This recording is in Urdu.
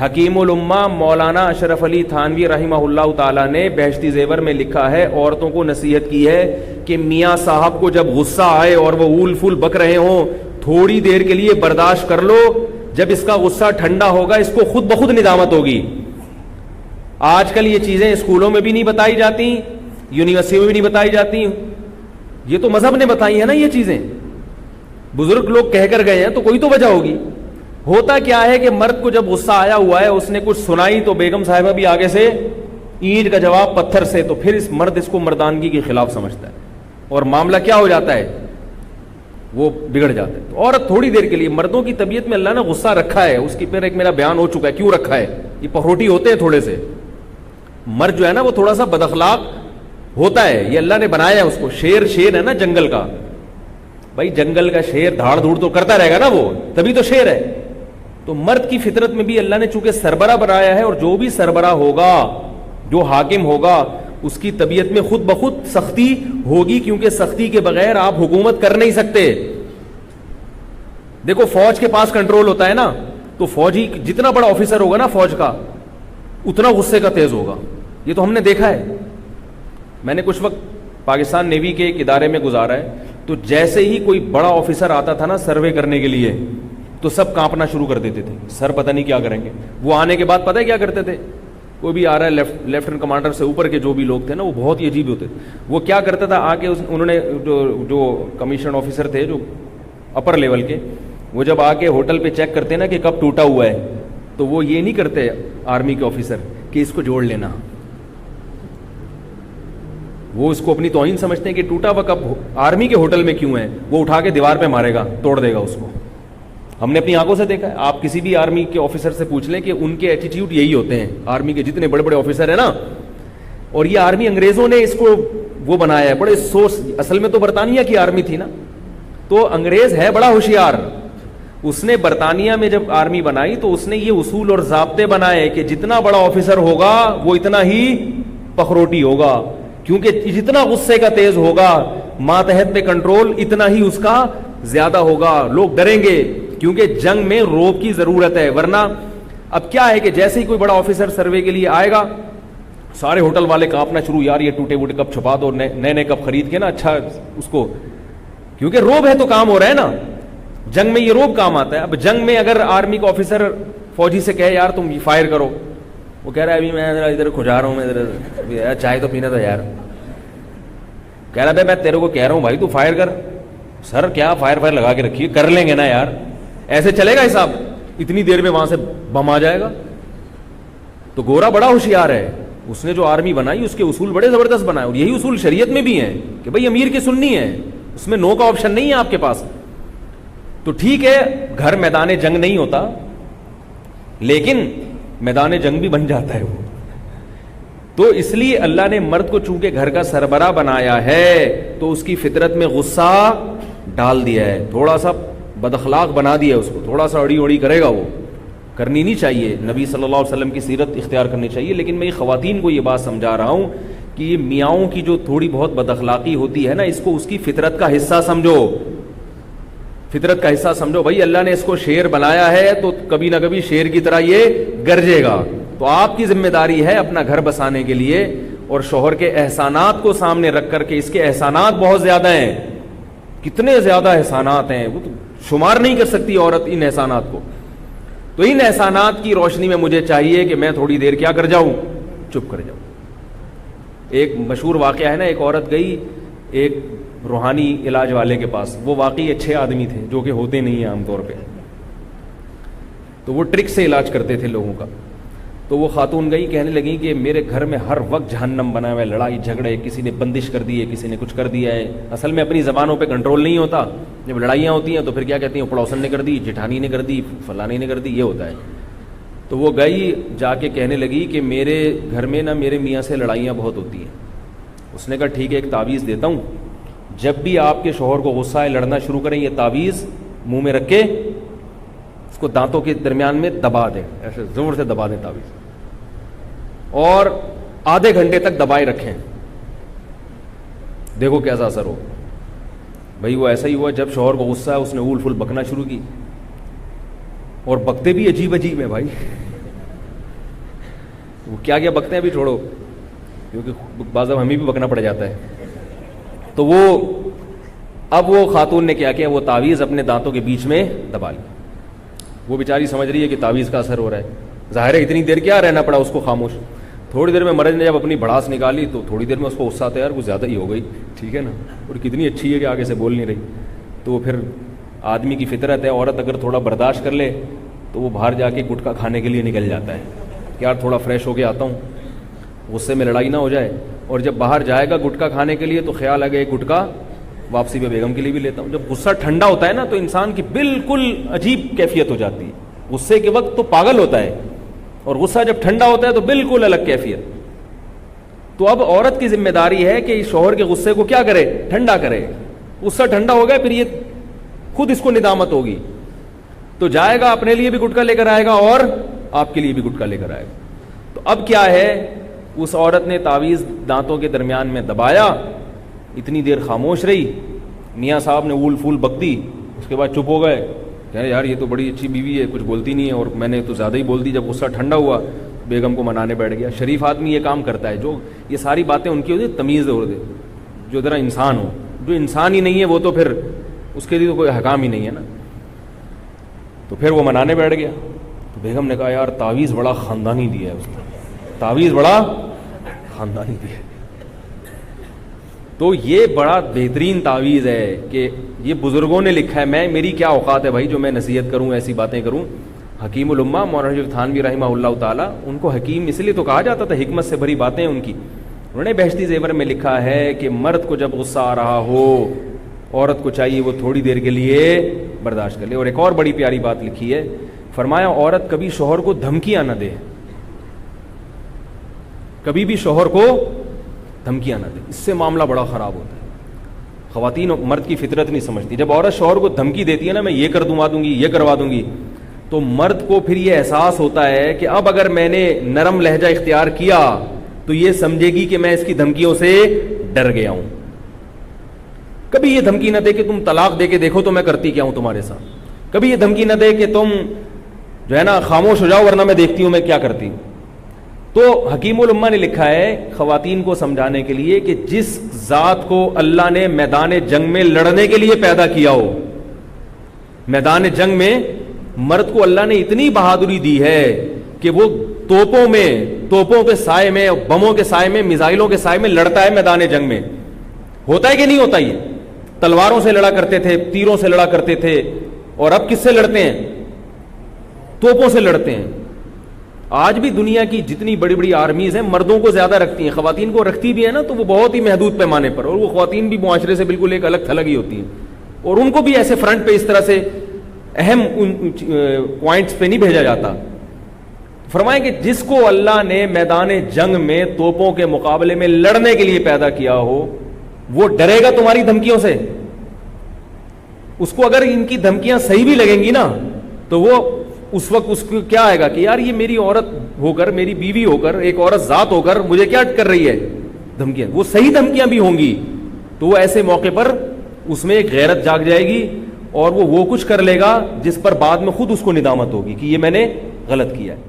حکیم الامہ مولانا اشرف علی تھانوی رحمہ اللہ تعالیٰ نے بہشتی زیور میں لکھا ہے، عورتوں کو نصیحت کی ہے کہ میاں صاحب کو جب غصہ آئے اور وہ اول فول بک رہے ہوں، تھوڑی دیر کے لیے برداشت کر لو، جب اس کا غصہ ٹھنڈا ہوگا اس کو خود بخود ندامت ہوگی۔ آج کل یہ چیزیں اسکولوں میں بھی نہیں بتائی جاتی، یونیورسٹی میں بھی نہیں بتائی جاتی، یہ تو مذہب نے بتائی ہیں نا یہ چیزیں، بزرگ لوگ کہہ کر گئے ہیں تو کوئی تو وجہ ہوگی۔ ہوتا کیا ہے کہ مرد کو جب غصہ آیا ہوا ہے، اس نے کچھ سنائی تو بیگم صاحبہ بھی آگے سے اینٹ کا جواب پتھر سے، تو پھر اس کو مردانگی کے خلاف سمجھتا ہے اور معاملہ کیا ہو جاتا ہے، وہ بگڑ جاتا ہے۔ تو عورت تھوڑی دیر کے لیے، مردوں کی طبیعت میں اللہ نے غصہ رکھا ہے، اس کی پھر ایک میرا بیان ہو چکا ہے کیوں رکھا ہے، یہ پخروٹی ہوتے ہیں تھوڑے سے، مرد جو ہے نا وہ تھوڑا سا بد اخلاق ہوتا ہے، یہ اللہ نے بنایا ہے اس کو۔ شیر ہے نا جنگل کا، بھائی جنگل کا شیر دھاڑ دھوڑ تو کرتا رہے گا نا، وہ تبھی تو شیر ہے۔ تو مرد کی فطرت میں بھی اللہ نے چونکہ سربراہ بنایا ہے، اور جو بھی سربراہ ہوگا، جو حاکم ہوگا، اس کی طبیعت میں خود بخود سختی ہوگی، کیونکہ سختی کے بغیر آپ حکومت کر نہیں سکتے۔ دیکھو فوج کے پاس کنٹرول ہوتا ہے نا، تو فوجی جتنا بڑا آفیسر ہوگا نا فوج کا، اتنا غصے کا تیز ہوگا، یہ تو ہم نے دیکھا ہے۔ میں نے کچھ وقت پاکستان نیوی کے ایک ادارے میں گزارا ہے، تو جیسے ہی کوئی بڑا آفیسر آتا تھا نا سروے کرنے کے لیے، تو سب کانپنا شروع کر دیتے تھے، سر پتہ نہیں کیا کریں گے۔ وہ آنے کے بعد پتہ ہے کیا کرتے تھے، کوئی بھی آ رہا ہے لیفٹنٹ کمانڈر سے اوپر کے جو بھی لوگ تھے نا، وہ بہت ہی عجیب ہوتے تھے۔ وہ کیا کرتا تھا، آ کے انہوں نے جو کمیشن آفیسر تھے جو اپر لیول کے، وہ جب آ کے ہوٹل پہ چیک کرتے نا کہ کب ٹوٹا ہوا ہے، تو وہ یہ نہیں کرتے آرمی کے آفیسر کہ اس کو جوڑ لینا، وہ اس کو اپنی توہین سمجھتے ہیں کہ ٹوٹا ہوا کب آرمی کے ہوٹل میں کیوں ہے، وہ اٹھا کے دیوار پہ مارے گا، توڑ دے گا اس کو۔ ہم نے اپنی آنکھوں سے دیکھا ہے، آپ کسی بھی آرمی کے آفیسر سے پوچھ لیں کہ ان کے ایٹیٹیوڈ یہی ہوتے ہیں، آرمی کے جتنے بڑے بڑے آفیسر ہیں نا۔ اور یہ آرمی انگریزوں نے اس کو وہ بنایا ہے، بڑے سوچ، اصل میں تو برطانیہ کی آرمی تھی نا، تو انگریز ہے بڑا ہوشیار، اس نے برطانیہ میں جب آرمی بنائی تو اس نے یہ اصول اور ضابطے بنائے کہ جتنا بڑا آفیسر ہوگا وہ اتنا ہی پخروٹی ہوگا، کیونکہ جتنا غصے کا تیز ہوگا، ماتحت پہ کنٹرول اتنا ہی اس کا زیادہ ہوگا، لوگ ڈریں گے، کیونکہ جنگ میں روب کی ضرورت ہے۔ ورنہ اب کیا ہے کہ جیسے ہی کوئی بڑا آفیسر سروے کے لیے آئے گا، سارے ہوٹل والے کانپنا شروع، یار یہ ٹوٹے ووٹے کب چھپا دو، نئے نئے کب خرید کے نا، اچھا اس کو، کیونکہ روب ہے تو کام ہو رہا ہے نا، جنگ میں یہ روب کام آتا ہے۔ اب جنگ میں اگر آرمی کا آفیسر فوجی سے کہے یار تم فائر کرو، وہ کہہ رہا ہے ابھی میں ادھر کھجا رہا ہوں، میں ادھر چائے تو پینا تھا یار، کہہ رہا میں تیرے کو کہہ رہا ہوں بھائی تو فائر کر، سر کیا فائر لگا کے رکھیے، کر لیں گے نا یار، ایسے چلے گا حساب، اتنی دیر میں وہاں سے بم آ جائے گا۔ تو گورا بڑا ہوشیار ہے، اس نے جو آرمی بنائی اس کے اصول بڑے زبردست بنائے، اور یہی اصول شریعت میں بھی ہیں کہ بھائی امیر کی سننی ہے، اس میں نو کا آپشن نہیں ہے آپ کے پاس۔ تو ٹھیک ہے گھر میدان جنگ نہیں ہوتا، لیکن میدان جنگ بھی بن جاتا ہے وہ۔ تو اس لیے اللہ نے مرد کو چونکہ گھر کا سربراہ بنایا ہے تو اس کی فطرت میں غصہ ڈال دیا ہے، تھوڑا سا بد اخلاق بنا دیا ہے اس کو، تھوڑا سا اڑی اڑی کرے گا، وہ کرنی نہیں چاہیے، نبی صلی اللہ علیہ وسلم کی سیرت اختیار کرنی چاہیے۔ لیکن میں یہ خواتین کو یہ بات سمجھا رہا ہوں کہ یہ میاؤں کی جو تھوڑی بہت بد اخلاقی ہوتی ہے نا، اس کو اس کی فطرت کا حصہ سمجھو، فطرت کا حصہ سمجھو۔ بھائی اللہ نے اس کو شیر بنایا ہے تو کبھی نہ کبھی شیر کی طرح یہ گرجے گا، تو آپ کی ذمہ داری ہے اپنا گھر بسانے کے لیے اور شوہر کے احسانات کو سامنے رکھ کر کے، اس کے احسانات بہت زیادہ ہیں، کتنے زیادہ احسانات ہیں، وہ تو شمار نہیں کر سکتی عورت ان احسانات کو۔ تو ان احسانات کی روشنی میں مجھے چاہیے کہ میں تھوڑی دیر کیا کر جاؤں، چپ کر جاؤں۔ ایک مشہور واقعہ ہے نا، ایک عورت گئی ایک روحانی علاج والے کے پاس، وہ واقعی اچھے آدمی تھے جو کہ ہوتے نہیں ہیں عام طور پہ، تو وہ ٹرک سے علاج کرتے تھے لوگوں کا۔ تو وہ خاتون گئی، کہنے لگی کہ میرے گھر میں ہر وقت جہنم بنا ہوا ہے، لڑائی جھگڑے، کسی نے بندش کر دی ہے، کسی نے کچھ کر دیا ہے۔ اصل میں اپنی زبانوں پہ کنٹرول نہیں ہوتا، جب لڑائیاں ہوتی ہیں تو پھر کیا کہتی ہیں، پڑوسن نے کر دی، جٹھانی نے کر دی، فلانی نے کر دی، یہ ہوتا ہے۔ تو وہ گئی جا کے کہنے لگی کہ میرے گھر میں نا میرے میاں سے لڑائیاں بہت ہوتی ہیں۔ اس نے کہا ٹھیک ہے ایک تعویذ دیتا ہوں، جب بھی آپ کے شوہر کو غصہ ہے لڑنا شروع کریں، یہ تعویذ منہ میں رکھ کے اس کو دانتوں کے درمیان میں دبا دیں، ایسے زور سے دبا دیں تعویذ، اور آدھے گھنٹے تک دبائے رکھیں، دیکھو کیسا اثر ہو۔ بھائی وہ ایسا ہی ہوا، جب شوہر کو غصہ ہے اس نے اول فل بکنا شروع کی، اور بکتے بھی عجیب عجیب ہے بھائی، وہ کیا کیا بکتے ہیں ابھی چھوڑو, کیونکہ بعض اب ہمیں بھی بکنا پڑ جاتا ہے. تو وہ اب وہ خاتون نے کیا کیا, وہ تعویذ اپنے دانتوں کے بیچ میں دبا لی. وہ بیچاری سمجھ رہی ہے کہ تعویذ کا اثر ہو رہا ہے, ظاہر ہے اتنی دیر کیا رہنا پڑا اس کو خاموش. تھوڑی دیر میں مرض نے جب اپنی بڑاس نکالی تو تھوڑی دیر میں اس کو غصہ آتا ہے, یار وہ زیادہ ہی ہو گئی, ٹھیک ہے نا, اور کتنی اچھی ہے کہ آگے سے بول نہیں رہی. تو پھر آدمی کی فطرت ہے, عورت اگر تھوڑا برداشت کر لے تو وہ باہر جا کے گٹکا کھانے کے لیے نکل جاتا ہے کہ یار تھوڑا فریش ہو کے آتا ہوں, غصے میں لڑائی نہ ہو جائے. اور جب باہر جائے گا گٹکا کھانے کے لیے تو خیال آ گیا ایک گٹکا واپسی پہ بیگم کے لیے بھی لیتا ہوں. جب غصہ ٹھنڈا ہوتا ہے نا تو انسان کی بالکل عجیب کیفیت ہو جاتی ہے. غصے کے وقت تو پاگل ہوتا ہے, اور غصہ جب ٹھنڈا ہوتا ہے تو بالکل الگ کیفیت. تو اب عورت کی ذمہ داری ہے کہ شوہر کے غصے کو کیا کرے, ٹھنڈا کرے. غصہ ٹھنڈا ہو گیا پھر یہ خود اس کو ندامت ہوگی, تو جائے گا اپنے لیے بھی گٹکا لے کر آئے گا اور آپ کے لیے بھی گٹکا لے کر آئے گا. تو اب کیا ہے, اس عورت نے تعویذ دانتوں کے درمیان میں دبایا, اتنی دیر خاموش رہی, میاں صاحب نے اول پھول بک دی, اس کے بعد چپ ہو گئے, کہہ رہے یار یہ تو بڑی اچھی بیوی ہے, کچھ بولتی نہیں ہے, اور میں نے تو زیادہ ہی بول دی. جب غصہ ٹھنڈا ہوا بیگم کو منانے بیٹھ گیا. شریف آدمی یہ کام کرتا ہے, جو یہ ساری باتیں ان کی ہوتی تمیز ہوتی, جو ذرا انسان ہو. جو انسان ہی نہیں ہے وہ تو پھر اس کے لیے تو کوئی حکام ہی نہیں ہے نا. تو پھر وہ منانے بیٹھ گیا. تو بیگم نے کہا یار تعویذ بڑا خاندانی دیا ہے اس نے, تعویذ بڑا خاندانی دیا ہے. تو یہ بڑا بہترین تعویذ ہے کہ یہ بزرگوں نے لکھا ہے. میری کیا اوقات ہے بھائی جو میں نصیحت کروں, ایسی باتیں کروں. حکیم الامہ مولانا رشید تھانوی رحمہ اللہ تعالیٰ, ان کو حکیم اس لیے تو کہا جاتا تھا, حکمت سے بھری باتیں ان کی. انہوں نے بہشتی زیور میں لکھا ہے کہ مرد کو جب غصہ آ رہا ہو, عورت کو چاہیے وہ تھوڑی دیر کے لیے برداشت کر لے. اور ایک اور بڑی پیاری بات لکھی ہے, فرمایا عورت کبھی شوہر کو دھمکیاں نہ دے, کبھی بھی شوہر کو دھمکیاں نہ دے, اس سے معاملہ بڑا خراب ہوتا ہے. خواتین مرد کی فطرت نہیں سمجھتی. جب عورت شوہر کو دھمکی دیتی ہے نا, میں یہ کر دوں گی, یہ کروا دوں گی, تو مرد کو پھر یہ احساس ہوتا ہے کہ اب اگر میں نے نرم لہجہ اختیار کیا تو یہ سمجھے گی کہ میں اس کی دھمکیوں سے ڈر گیا ہوں. کبھی یہ دھمکی نہ دے کہ تم طلاق دے کے دیکھو تو میں کرتی کیا ہوں تمہارے ساتھ. کبھی یہ دھمکی نہ دے کہ تم جو ہے نا خاموش ہو جاؤ ورنہ میں دیکھتی ہوں میں کیا کرتی ہوں. تو حکیم الامہ نے لکھا ہے خواتین کو سمجھانے کے لیے کہ جس ذات کو اللہ نے میدان جنگ میں لڑنے کے لیے پیدا کیا ہو, میدان جنگ میں مرد کو اللہ نے اتنی بہادری دی ہے کہ وہ توپوں کے سائے میں, بموں کے سائے میں, میزائلوں کے سائے میں لڑتا ہے میدان جنگ میں. ہوتا ہے کہ نہیں ہوتا؟ یہ تلواروں سے لڑا کرتے تھے, تیروں سے لڑا کرتے تھے, اور اب کس سے لڑتے ہیں؟ توپوں سے لڑتے ہیں. آج بھی دنیا کی جتنی بڑی بڑی آرمیز ہیں مردوں کو زیادہ رکھتی ہیں, خواتین کو رکھتی بھی ہے نا تو وہ بہت ہی محدود پیمانے پر, اور وہ خواتین بھی معاشرے سے بالکل ایک الگ تھلگ ہی ہوتی ہیں, اور ان کو بھی ایسے فرنٹ پہ اس طرح سے اہم پوائنٹس پہ نہیں بھیجا جاتا. فرمائیں کہ جس کو اللہ نے میدان جنگ میں توپوں کے مقابلے میں لڑنے کے لیے پیدا کیا ہو وہ ڈرے گا تمہاری دھمکیوں سے. اس کو اگر ان کی دھمکیاں صحیح بھی لگیں گی نا تو وہ اس وقت اس کو کیا آئے گا کہ یار یہ میری عورت ہو کر, میری بیوی ہو کر, ایک عورت ذات ہو کر مجھے کیا کر رہی ہے دھمکیاں. وہ صحیح دھمکیاں بھی ہوں گی تو وہ ایسے موقع پر اس میں ایک غیرت جاگ جائے گی, اور وہ کچھ کر لے گا جس پر بعد میں خود اس کو ندامت ہوگی کہ یہ میں نے غلط کیا ہے.